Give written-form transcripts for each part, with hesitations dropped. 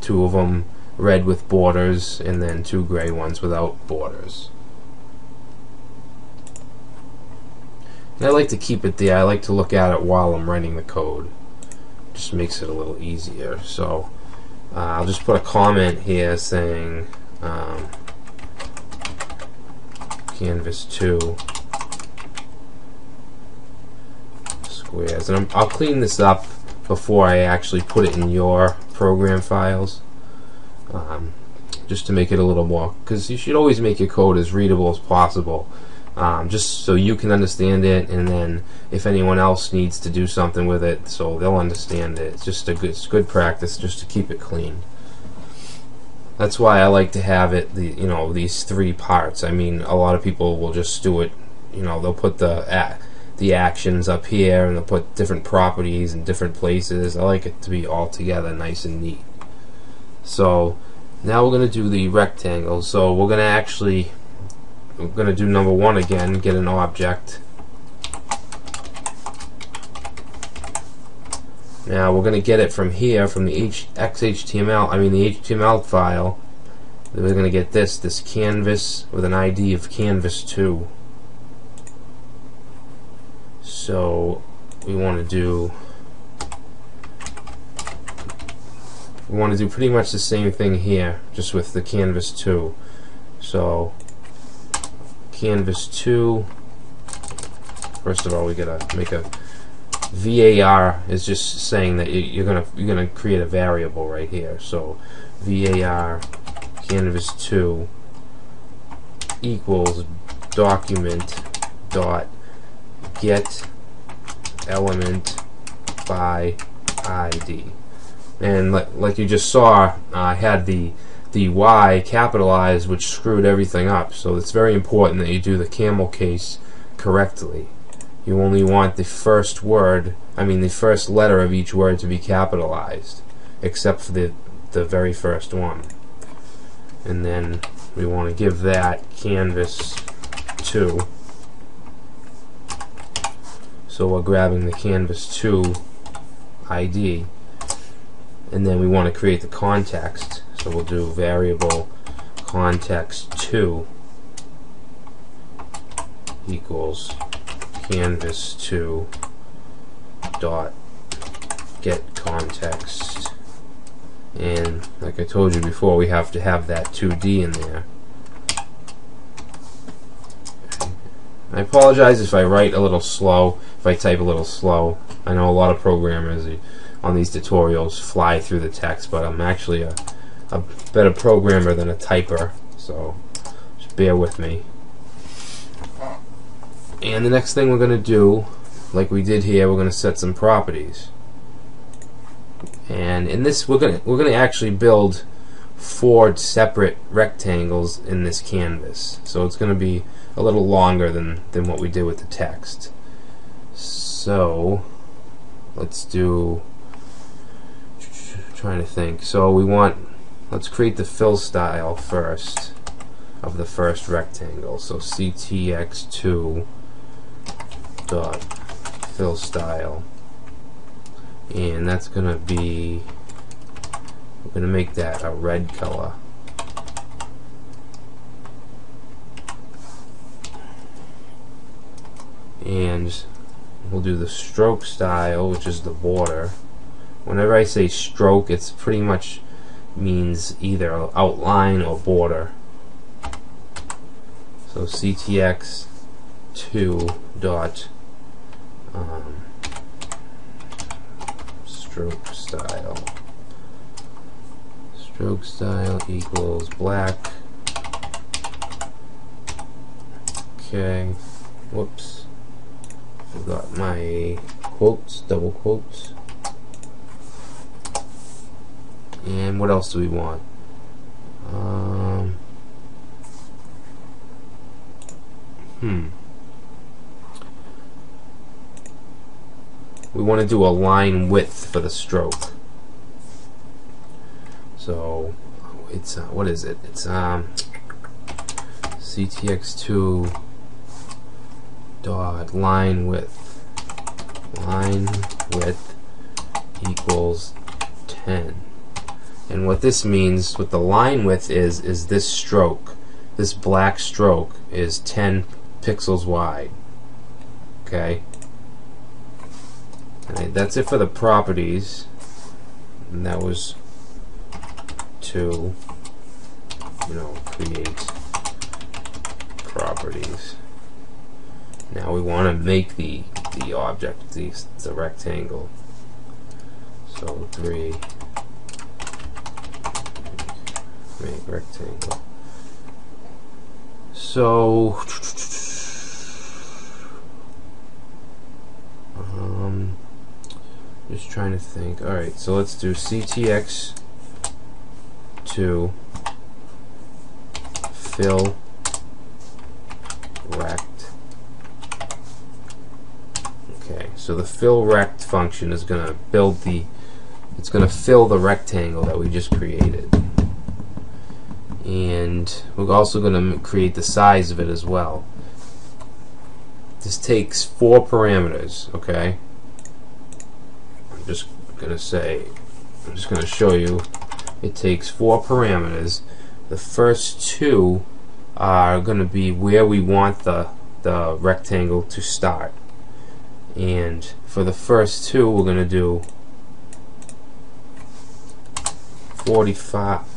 two of them red with borders, and then two gray ones without borders. And I like to keep it there. I like to look at it while I'm writing the code. Just makes it a little easier. So I'll just put a comment here saying canvas 2 squares, and I'll clean this up before I actually put it in your program files, just to make it a little more, because you should always make your code as readable as possible, just so you can understand it, and then if anyone else needs to do something with it, so they'll understand it. It's just it's good practice just to keep it clean. That's why I like to have it, these three parts. I mean, a lot of people will just do it, they'll put the actions up here, and they'll put different properties in different places. I like it to be all together nice and neat. So now we're going to do the rectangle. So we're going to do number 1 again, get an object. Now we're going to get it from here, from the the HTML file. Then we're going to get this canvas with an ID of canvas 2. So we want to do pretty much the same thing here, just with the canvas 2. So canvas 2. First of all, we gotta make a VAR is just saying that you're gonna create a variable right here. So VAR canvas 2 equals document dot get element by ID. And like you just saw, I had the Y capitalized, which screwed everything up. So it's very important that you do the camel case correctly. You only want the first letter of each word to be capitalized, except for the very first one. And then we want to give that canvas 2. So we're grabbing the canvas 2 ID, and then we want to create the context. So we'll do variable context 2 equals canvas 2 dot get context. And like I told you before, we have to have that 2D in there. I apologize if I write a little slow, if I type a little slow. I know a lot of programmers on these tutorials fly through the text, but I'm actually a better programmer than a typer, so just bear with me. And the next thing we're going to do, like we did here, we're going to set some properties. And in this, we're going to actually build 4 separate rectangles in this canvas. So it's going to be a little longer than what we did with the text. So let's do, trying to think. So let's create the fill style first of the first rectangle. So ctx2 dot fill style, and that's gonna be, we're gonna make that a red color. And we'll do the stroke style, which is the border. Whenever I say stroke, it's pretty much means either outline or border. So ctx2 dot stroke style equals black. Okay, whoops, forgot my quotes, double quotes. And what else do we want? We want to do a line width for the stroke. So it's what is it? It's ctx2 dot line width equals 10. And what this means, what the line width is this stroke. This black stroke is 10 pixels wide. Okay? Alright, that's it for the properties. And that was to, create properties. Now we want to make the object, the rectangle. So 3, make rectangle. So just trying to think. Alright, so let's do CTX to fill rect. Okay, so the fill rect function is going to build it's going to fill the rectangle that we just created. And we're also going to create the size of it as well. This takes 4 parameters, okay? I'm just going to show you it takes 4 parameters. The first 2 are going to be where we want the rectangle to start. And for the first 2 we're going to do 45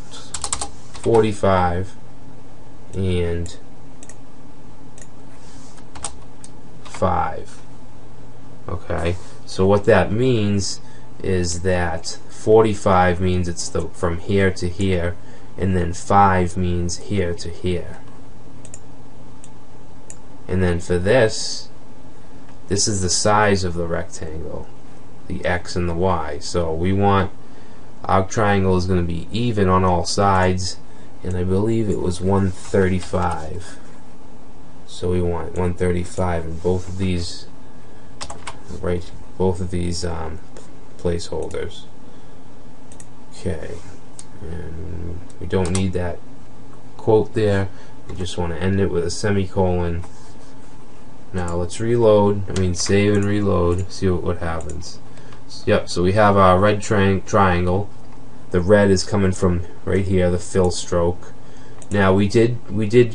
and 5. Okay, so what that means is that 45 means it's from here to here, and then 5 means here to here. And then for this is the size of the rectangle, the X and the Y. So we want our triangle is going to be even on all sides, and I believe it was 135. So we want 135 in both of these, placeholders. Okay, and we don't need that quote there. We just want to end it with a semicolon. Now let's save and reload, see what happens. Yep, so we have our red triangle. The red is coming from right here, the fill stroke. Now we did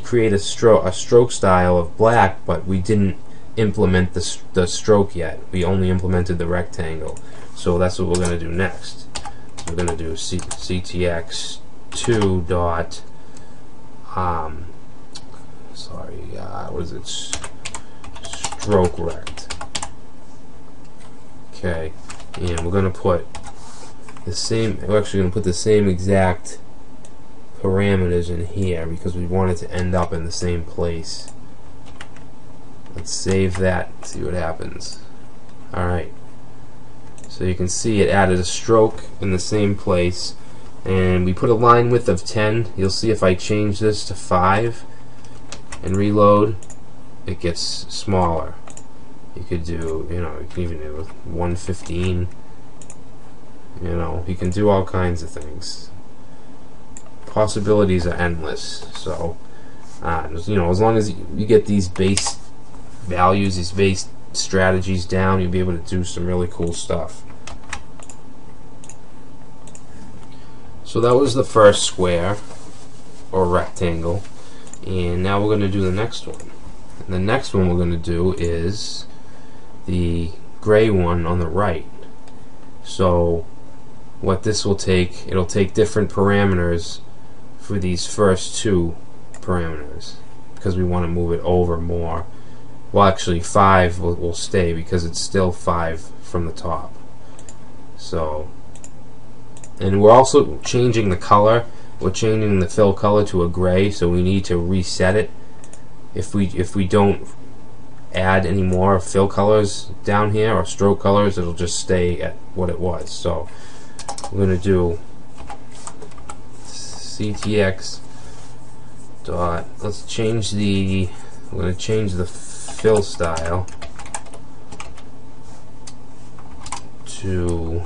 create a stroke style of black, but we didn't implement the stroke yet. We only implemented the rectangle. So that's what we're going to do next. So we're going to do ctx2 dot stroke rect. Okay, and we're going to put the same. We're actually going to put the same exact parameters in here because we want it to end up in the same place. Let's save that and see what happens. Alright, so you can see it added a stroke in the same place, and we put a line width of 10. You'll see if I change this to 5 and reload, it gets smaller. You could do, you can even do 115. You can do all kinds of things. Possibilities are endless. So, as long as you get these base values, these base strategies down, you'll be able to do some really cool stuff. So that was the first square or rectangle, and now we're going to do the next one. And the next one we're going to do is the gray one on the right. So what this will take, it'll take different parameters for these first 2 parameters because we want to move it over more. Well, actually 5 will stay because it's still 5 from the top. So, and we're also changing the color. We're changing the fill color to a gray, so we need to reset it. If we don't add any more fill colors down here or stroke colors, it'll just stay at what it was. So we're going to do ctx dot, let's change the, we're going to change the fill style to,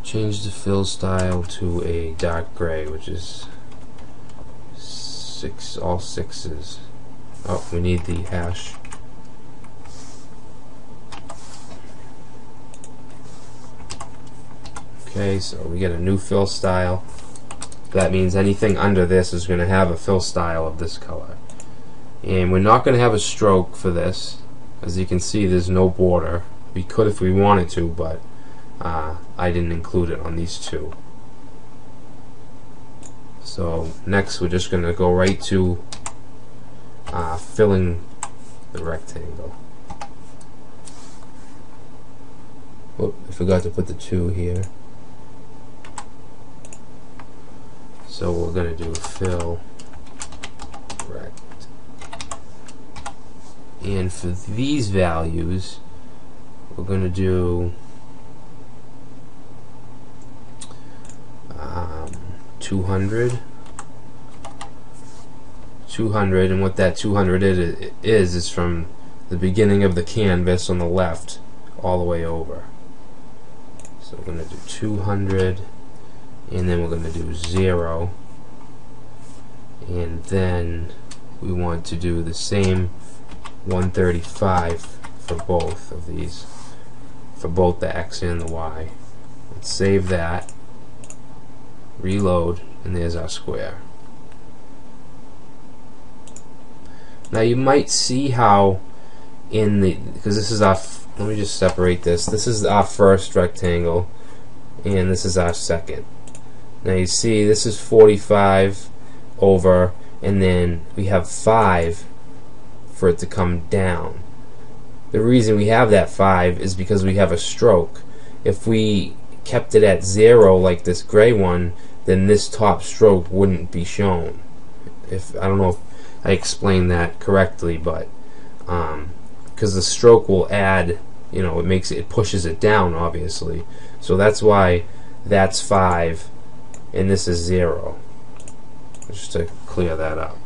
change the fill style to a dark gray, which is all 6s. Oh, we need the hash. Okay, so we get a new fill style. That means anything under this is going to have a fill style of this color. And we're not going to have a stroke for this. As you can see, there's no border. We could if we wanted to, but I didn't include it on these two. So next we're just going to go right to filling the rectangle. Whoop, I forgot to put the 2 here. So we're going to do fill rect. And for these values, we're going to do 200, and what that 200 is from the beginning of the canvas on the left all the way over. So we're going to do 200, and then we're going to do 0, and then we want to do the same 135 for both of these, for both the X and the Y. Let's save that, reload, and there's our square. Now you might see how in the, because this is our, let me just separate this. This is our first rectangle, and this is our second. Now you see this is 45 over, and then we have 5 for it to come down. The reason we have that 5 is because we have a stroke. If we kept it at 0 like this gray one, then this top stroke wouldn't be shown. If I don't know if I explained that correctly, but because the stroke will add, you know, it pushes it down, obviously. So that's why that's 5 and this is 0. Just to clear that up.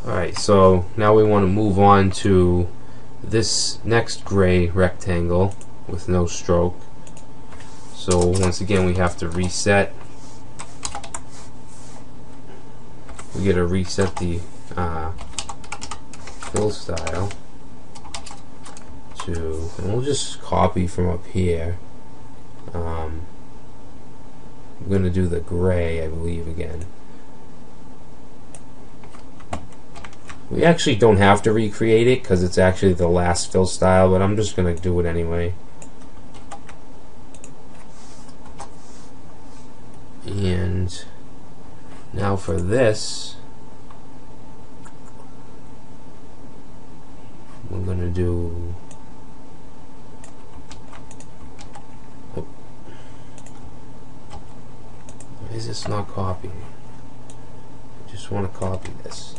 Alright, so now we want to move on to this next gray rectangle with no stroke. So once again we have to reset. We got to reset the fill style to, and we'll just copy from up here. I'm going to do the gray, I believe, again. We actually don't have to recreate it because it's actually the last fill style, but I'm just going to do it anyway. And now for this, we're going to do, why is this not copying? I just want to copy this.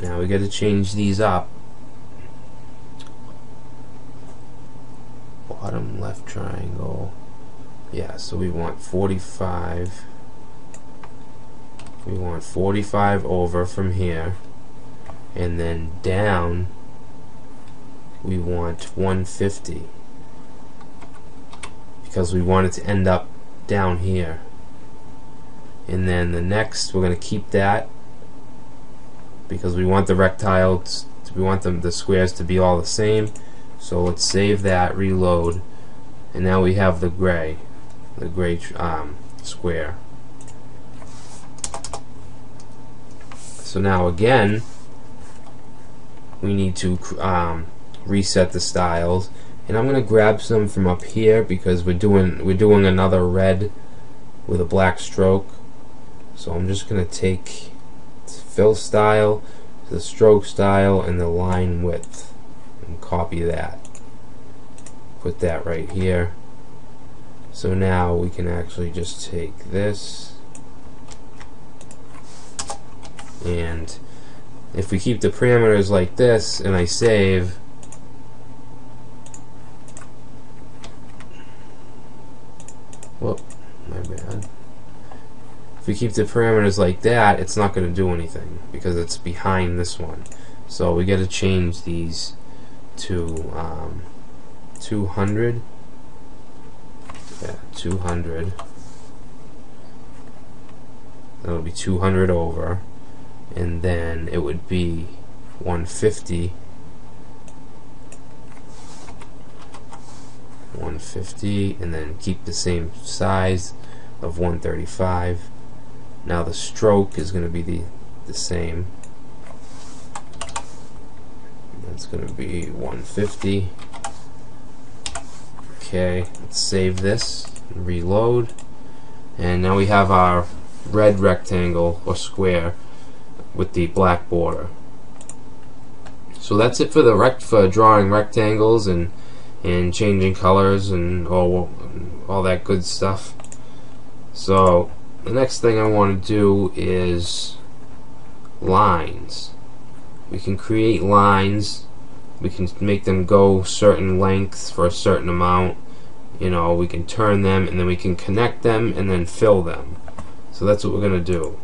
Now we got to change these up. Bottom left triangle. Yeah, so we want 45. We want 45 over from here, and then down we want 150 because we want it to end up down here. And then the next, we're going to keep that because we want the rectangles, we want the squares to be all the same. So let's save that, reload, and now we have the gray square. So now again, we need to reset the styles, and I'm going to grab some from up here because we're doing another red with a black stroke. So I'm just going to take fill style, the stroke style, and the line width, and copy that. Put that right here. So now we can actually just take this, and if we keep the parameters like this and I save, whoop, my bad. If we keep the parameters like that, it's not going to do anything because it's behind this one. So we got to change these to 200. Yeah, 200. That'll be 200 over, and then it would be 150. 150, and then keep the same size of 135. Now the stroke is going to be the same. That's going to be 150. Okay, let's save this and reload. And now we have our red rectangle or square with the black border. So that's it for for drawing rectangles and changing colors and all that good stuff. So the next thing I want to do is lines. We can create lines. We can make them go certain lengths for a certain amount. You know, we can turn them and then we can connect them and then fill them. So that's what we're going to do.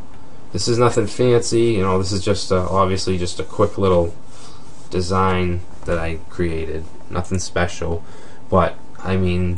This is nothing fancy. You know, this is just obviously just a quick little design that I created. Nothing special, but I mean,